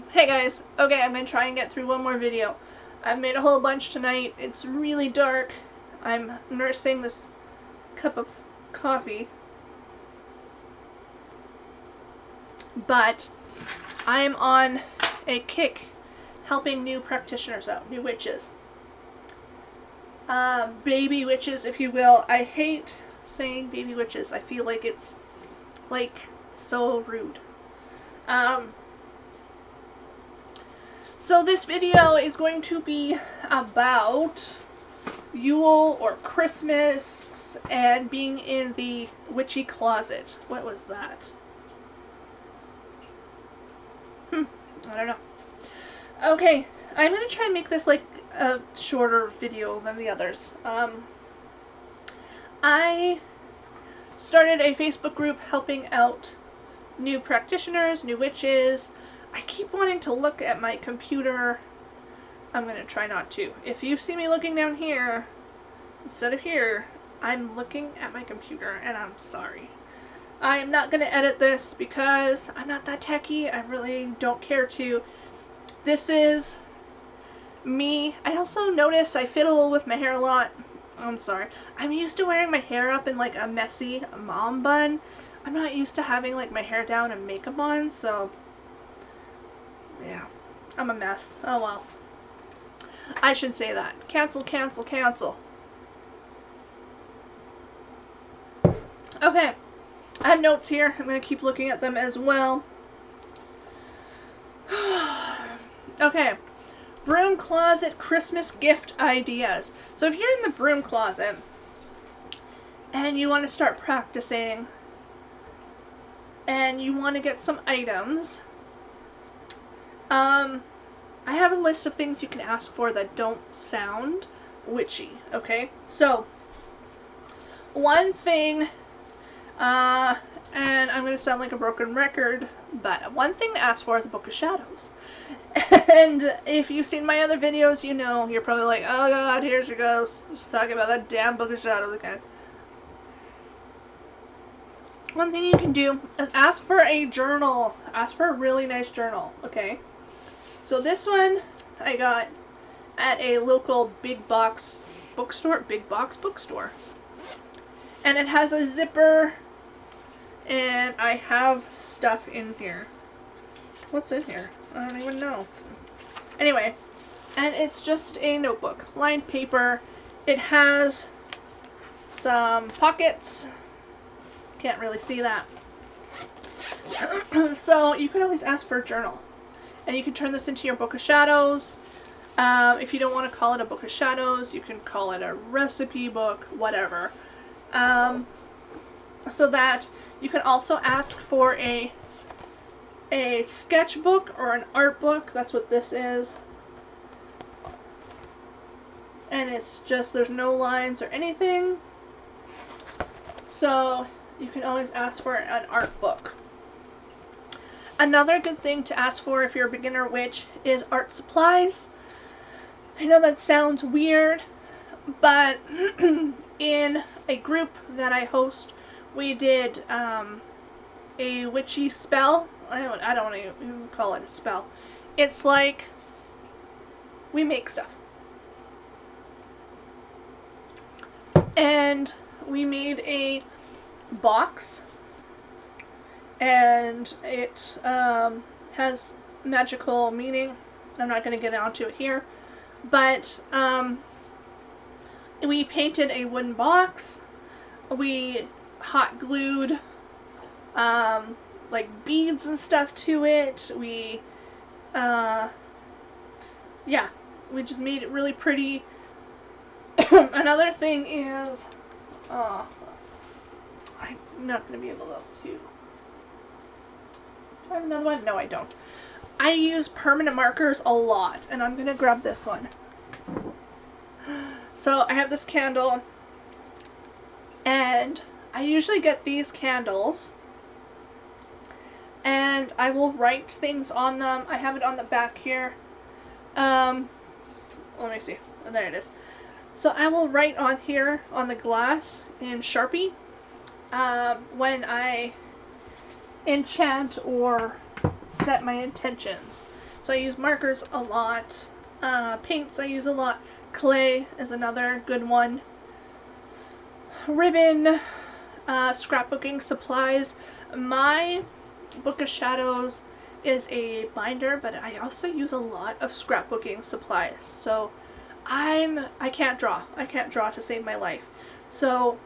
Hey guys, okay, I'm gonna try and get through one more video. I've made a whole bunch tonight. It's really dark. I'm nursing this cup of coffee. But I'm on a kick helping new practitioners out, new witches. Baby witches, if you will. I hate saying baby witches. I feel like it's, like, so rude. So this video is going to be about Yule or Christmas and being in the witchy closet. What was that? I don't know. Okay, I'm going to try and make this like a shorter video than the others. I started a Facebook group helping out new practitioners, new witches. I keep wanting to look at my computer. I'm going to try not to. If you see me looking down here, instead of here, I'm looking at my computer, and I'm sorry. I'm not going to edit this because I'm not that techie. I really don't care to. This is me. I also notice I fiddle with my hair a lot. I'm sorry. I'm used to wearing my hair up in like a messy mom bun. I'm not used to having like my hair down and makeup on, so yeah, I'm a mess. Oh well. I should say that. Cancel, cancel, cancel. Okay. I have notes here. I'm going to keep looking at them as well. Okay. Broom closet Christmas gift ideas. So if you're in the broom closet and you want to start practicing and you want to get some items, I have a list of things you can ask for that don't sound witchy, okay? So, one thing, and I'm going to sound like a broken record, but one thing to ask for is a book of shadows. And if you've seen my other videos, you know, you're probably like, oh god, here she goes. She's talking about that damn book of shadows again. One thing you can do is ask for a journal. Ask for a really nice journal, okay? So this one I got at a local big box bookstore. And it has a zipper, and I have stuff in here. What's in here? I don't even know. Anyway, and it's just a notebook. Lined paper. It has some pockets. Can't really see that. So you can always ask for a journal. And you can turn this into your book of shadows. If you don't want to call it a book of shadows, you can call it a recipe book, whatever. So that you can also ask for a sketchbook or an art book. That's what this is. And it's just, there's no lines or anything. So you can always ask for an art book. Another good thing to ask for if you're a beginner witch is art supplies. I know that sounds weird, but in a group that I host, we did a witchy spell. I don't even call it a spell. It's like we make stuff. And we made a box, and it has magical meaning. I'm not going to get onto it here, but we painted a wooden box. We hot glued like beads and stuff to it. We yeah, we just made it really pretty. Another thing is, I'm not going to be able to. Do I have another one? No, I don't. I use permanent markers a lot, and I'm going to grab this one. So I have this candle, and I usually get these candles, and I will write things on them. I have it on the back here. Let me see. There it is. So I will write on here on the glass in Sharpie when I enchant or set my intentions. So I use markers a lot. Paints I use a lot. Clay is another good one. Ribbon, scrapbooking supplies. My Book of Shadows is a binder, but I also use a lot of scrapbooking supplies. So I can't draw. I can't draw to save my life. So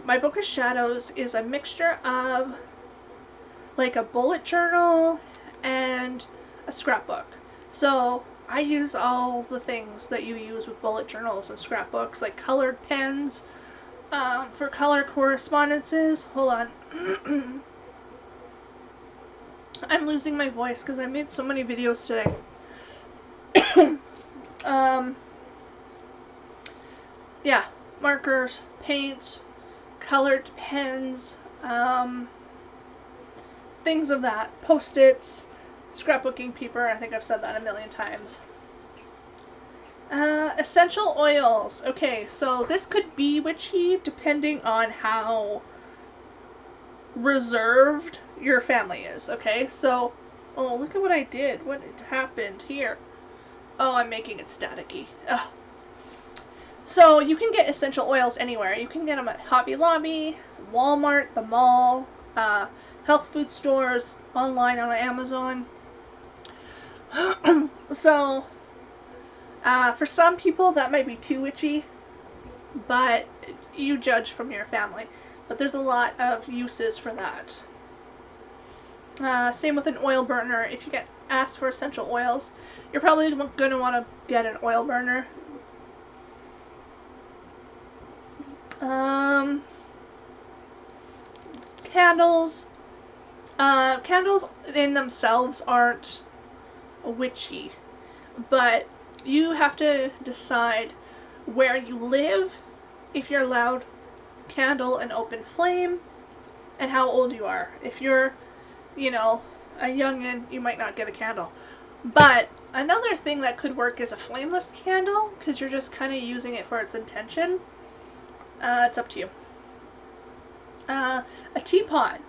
my Book of Shadows is a mixture of like a bullet journal and a scrapbook. So I use all the things that you use with bullet journals and scrapbooks, like colored pens for color correspondences. Hold on. I'm losing my voice because I made so many videos today. Yeah, markers, paints, colored pens, things of that. Post-its, scrapbooking paper. I think I've said that a million times. Essential oils. Okay, so this could be witchy depending on how reserved your family is. Okay, so, oh, look at what I did. What happened here? Oh, I'm making it staticky. Ugh. So you can get essential oils anywhere. You can get them at Hobby Lobby, Walmart, the mall, health food stores, online on Amazon. So for some people that might be too witchy, but you judge from your family. But there's a lot of uses for that. Same with an oil burner. If you get asked for essential oils, you're probably going to want to get an oil burner. Candles. Candles in themselves aren't witchy, but you have to decide where you live, if you're allowed candle and open flame, and how old you are. If you're, you know, a youngin', you might not get a candle. But another thing that could work is a flameless candle, because you're just kind of using it for its intention. It's up to you. A teapot.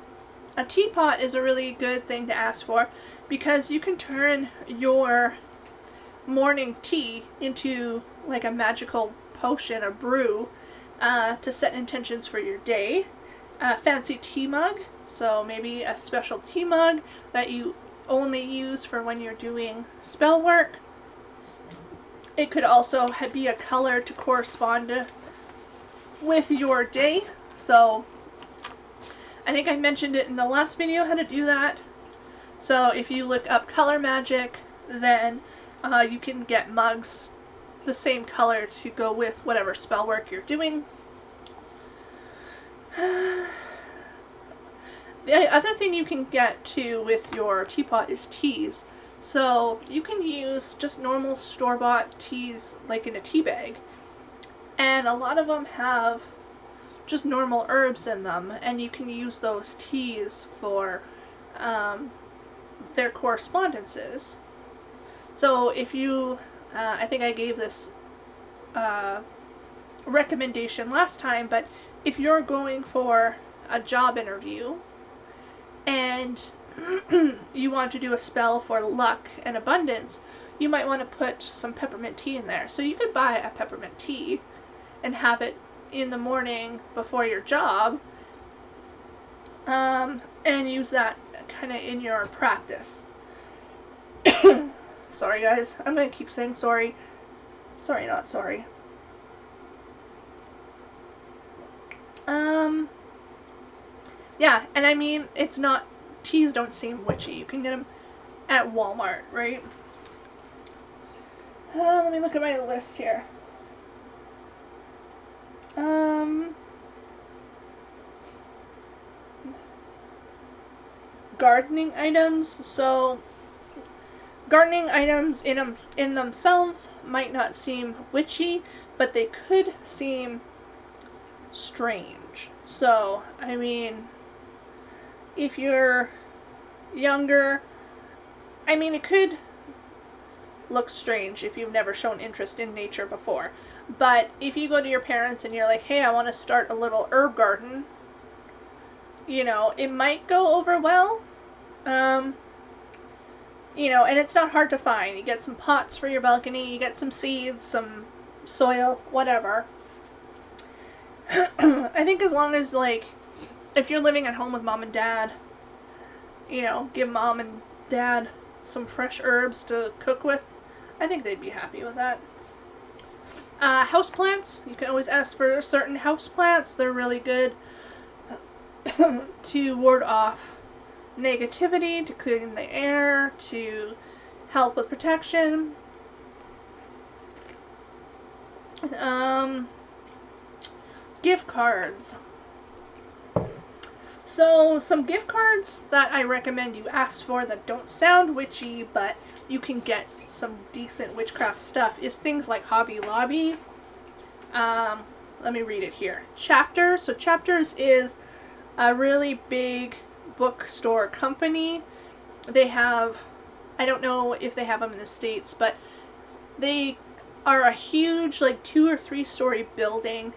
A teapot is a really good thing to ask for, because you can turn your morning tea into like a magical potion, a brew, to set intentions for your day. A fancy tea mug, so maybe a special tea mug that you only use for when you're doing spell work. It could also be a color to correspond with your day. So I think I mentioned it in the last video how to do that. So if you look up color magic, then you can get mugs the same color to go with whatever spell work you're doing. The other thing you can get too with your teapot is teas. So you can use just normal store-bought teas like in a tea bag, and a lot of them have just normal herbs in them, and you can use those teas for their correspondences. So if you, I think I gave this recommendation last time, but if you're going for a job interview and you want to do a spell for luck and abundance, you might want to put some peppermint tea in there. So you could buy a peppermint tea and have it in the morning before your job, and use that kind of in your practice. Sorry guys, I'm going to keep saying sorry. Sorry, not sorry. Yeah, and I mean, it's not, teas don't seem witchy. You can get them at Walmart, right? Let me look at my list here. Gardening items. So gardening items in themselves might not seem witchy, but they could seem strange. So, I mean, if you're younger, I mean, it could look strange if you've never shown interest in nature before. But if you go to your parents and you're like, hey, I want to start a little herb garden, you know, it might go over well. you know, and it's not hard to find. You get some pots for your balcony, you get some seeds, some soil, whatever. I think as long as, like, if you're living at home with mom and dad, you know, give mom and dad some fresh herbs to cook with, I think they'd be happy with that. Houseplants, you can always ask for certain houseplants. They're really good to ward off negativity, to clean the air, to help with protection. Gift cards. So some gift cards that I recommend you ask for that don't sound witchy, but you can get some decent witchcraft stuff, is things like Hobby Lobby. Let me read it here. Chapters. So Chapters is a really big bookstore company. They have, I don't know if they have them in the States, but they are a huge, like, 2 or 3 story building,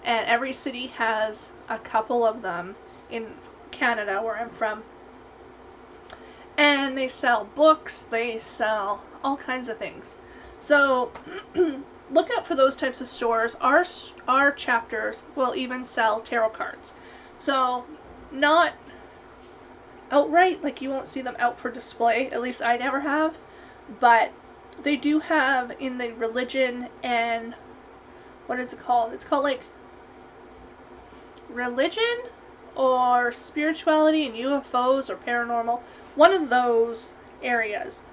and every city has a couple of them in Canada, where I'm from. And they sell books, they sell all kinds of things. So look out for those types of stores. Our Chapters will even sell tarot cards. So not outright, like you won't see them out for display, at least I never have, but they do have in the religion and, what is it called? It's called like religion or spirituality and UFOs or paranormal, one of those areas.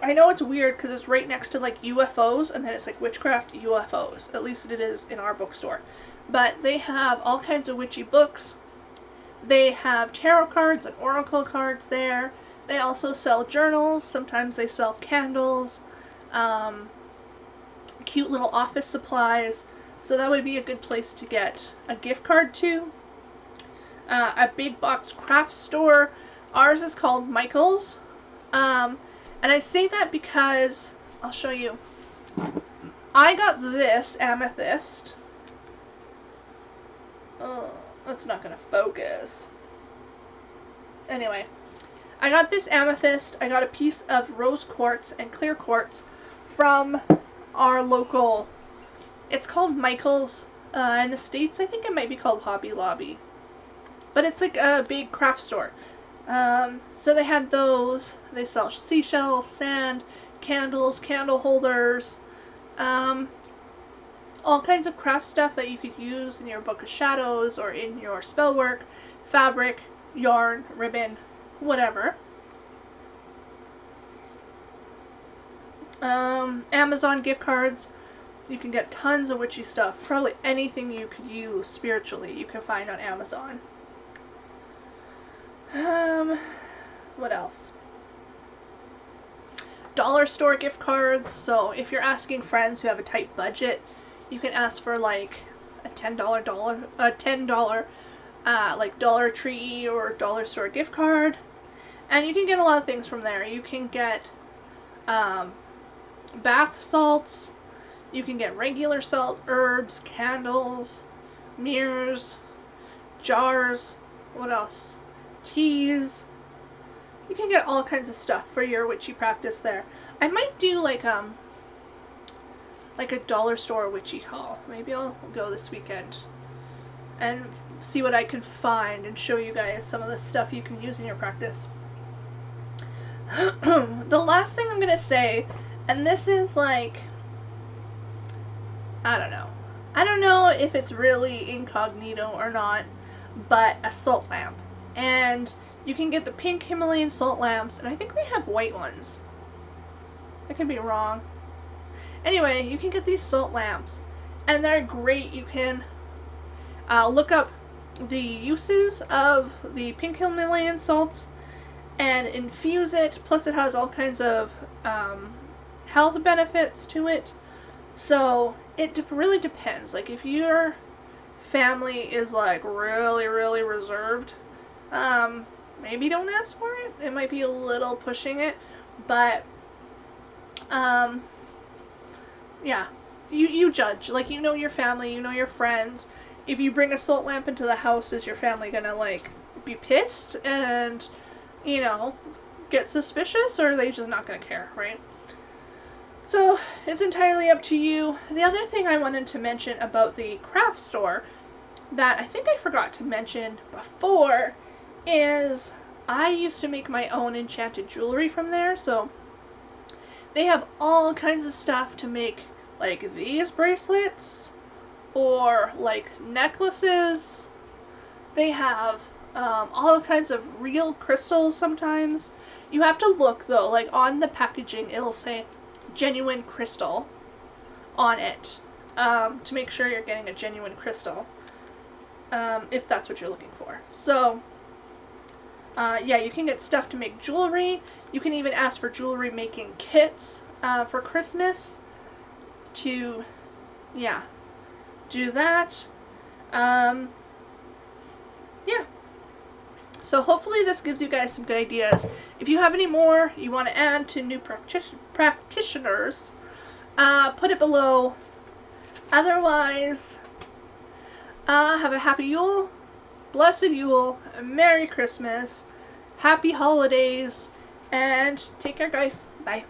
I know it's weird because it's right next to like UFOs, and then it's like witchcraft UFOs. At least it is in our bookstore. But they have all kinds of witchy books. They have tarot cards and oracle cards there. They also sell journals. Sometimes they sell candles, cute little office supplies. So that would be a good place to get a gift card to. A big box craft store. Ours is called Michael's. And I say that because, I'll show you. I got this amethyst. Oh, that's not going to focus. Anyway, I got this amethyst. I got a piece of rose quartz and clear quartz from our local, it's called Michael's. In the States, I think it might be called Hobby Lobby. But it's like a big craft store. So they had those. They sell seashells, sand, candles, candle holders, all kinds of craft stuff that you could use in your Book of Shadows or in your spell work, fabric, yarn, ribbon, whatever. Amazon gift cards. You can get tons of witchy stuff. Probably anything you could use spiritually you can find on Amazon. What else? Dollar store gift cards. So if you're asking friends who have a tight budget, you can ask for like a $10 like Dollar Tree or dollar store gift card, and you can get a lot of things from there. You can get bath salts. You can get regular salt, herbs, candles, mirrors, jars. What else? Teas. You can get all kinds of stuff for your witchy practice there. I might do like a dollar store witchy haul. Maybe I'll go this weekend and see what I can find and show you guys some of the stuff you can use in your practice. The last thing I'm gonna say, and this is like, I don't know. I don't know if it's really incognito or not, but a salt lamp. And you can get the pink Himalayan salt lamps, and I think we have white ones. I could be wrong. Anyway, you can get these salt lamps, and they're great. You can look up the uses of the pink Himalayan salts and infuse it. Plus it has all kinds of health benefits to it. So it really depends. Like if your family is like really, really reserved, maybe don't ask for it. It might be a little pushing it, but yeah, you judge. Like, you know your family, you know your friends. If you bring a salt lamp into the house, is your family gonna like be pissed and, you know, get suspicious, or are they just not going to care, right? So it's entirely up to you. The other thing I wanted to mention about the craft store that I think I forgot to mention before is I used to make my own enchanted jewelry from there. So they have all kinds of stuff to make, like these bracelets or like necklaces. They have all kinds of real crystals sometimes. You have to look though, like on the packaging it'll say genuine crystal on it, to make sure you're getting a genuine crystal, if that's what you're looking for. So yeah, you can get stuff to make jewelry. You can even ask for jewelry making kits for Christmas to, yeah, do that. Yeah. So hopefully this gives you guys some good ideas. If you have any more you want to add to new practitioners, put it below. Otherwise, have a happy Yule, blessed Yule, a Merry Christmas, happy holidays, and take care, guys. Bye.